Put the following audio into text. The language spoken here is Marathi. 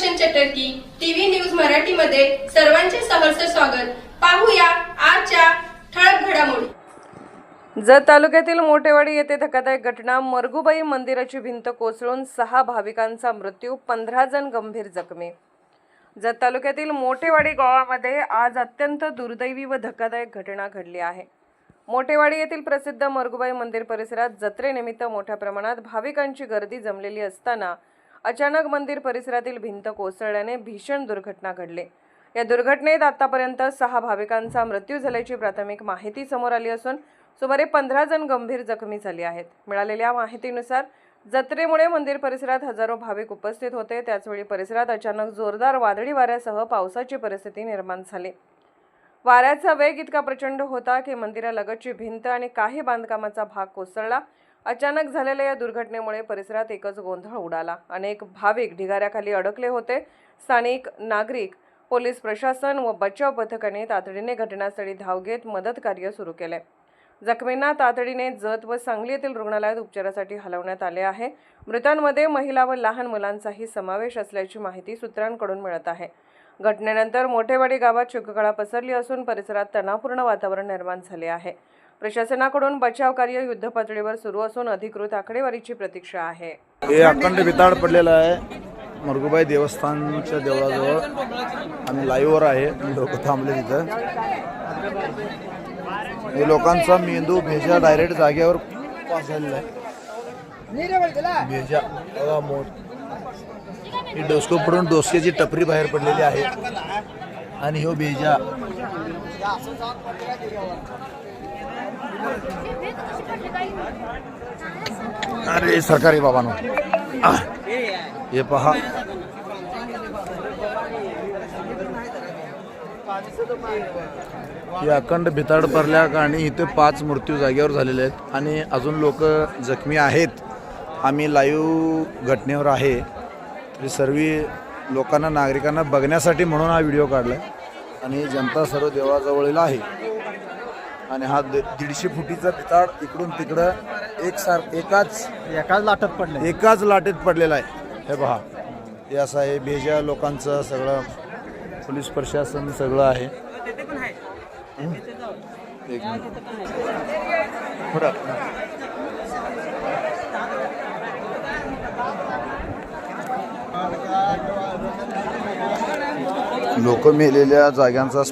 सुदर्शन चटर्जी टीव्ही न्यूज मराठी मध्ये सर्वांचे सहर्ष स्वागत। पाहूया आजच्या ठळक घडामोडी। जत तालुक्यातील मोठेवाडी येथे धक्कादायक घटना। मरगुबाई मंदिराची भिंत कोसळून 6 भाविकांचा मृत्यू, 15 जण गंभीर जखमी। जत तालुक्यातील मोठेवाडी गावामध्ये आज अत्यंत दुर्दैवी व धक्कादायक घटना घडली आहे। मोठेवाडी येथील प्रसिद्ध मरगुबाई मंदिर परिसरात जत्रेनिमित्त मोठ्या प्रमाणात भाविकांची गर्दी जमलेली असताना अचानक मंदिर परिसरातील भिंत कोसळल्याने भीषण दुर्घटना घडली। या दुर्घटनेत आतापर्यंत 6 भाविकांचा मृत्यू झाल्याची प्राथमिक माहिती समोर आली असून सुमारे 15 जण गंभीर जखमी झाले आहेत। मिळालेल्या माहितीनुसार जत्रेमुळे मंदिर परिसरात हजारो भाविक उपस्थित होते। त्याचवेळी परिसरात अचानक जोरदार वादळी वाऱ्यासह पावसाची परिस्थिती निर्माण झाली। वाऱ्याचा वेग इतका प्रचंड होता की मंदिरालगतची भिंत आणि काही बांधकामाचा भाग कोसळला। अचानक झालेल्या या दुर्घटनेमुळे परिसरात एकच गोंधळ उडाला। अनेक भाविक ढिगाऱ्याखाली अडकले होते। स्थानिक नागरिक, पोलीस प्रशासन व बचाव पथकाने तातडीने घटनास्थळी धाव घेत मदत कार्य सुरू केले। जखमींना तातडीने जत व सांगली येथील रुग्णालयात उपचारासाठी हलवण्यात आले आहे। मृतांमध्ये महिला व लहान मुलांचाही समावेश असल्याची माहिती सूत्रांकडून मिळत आहे। घटनेनंतर मोठेवाडी गावात शोककळा पसरली असून परिसरात तणावपूर्ण वातावरण निर्माण झाले आहे। प्रशासनाकडून बचाव कार्य युद्धपातळीवर सुरू असून अधिकृत आकडेवारीची प्रतीक्षा आहे। हे अखंड भिताड पडलेला आहे मरगुबाई देवस्थानच्या देवळाजवळ। आम्ही लाईव्हवर आहे, लोक थांबले तिथं। हे लोकांचा मेंदू भेजा डायरेक्ट जागेवर पास झालेला आहे। भेजा बघा मोठ, ही डोसको पडून डोसक्याची टपरी बाहेर पडलेली आहे आणि हो भेजा अरे सरकारी बाबांनो हे पहा, ही अखंड भिताड पडल्या आणि इथे 5 मृत्यू जागेवर झालेले आहेत आणि अजून लोक जखमी आहेत। आम्ही लाईव्ह घटनेवर आहे, तरी सर्व लोकांना नागरिकांना बघण्यासाठी म्हणून हा व्हिडिओ काढला आणि जनता सर्व देवळाजवळील आहे। आणि हा 150 फुटीचा भिताड इकडून तिकडं एकाच लाटेत पडलेला आहे। हे पहा, हे असं आहे। भेजा लोकांचं सगळं, पोलीस प्रशासन सगळं आहे। एक मिनिट, लोक मेलेल्या जाग्यांचा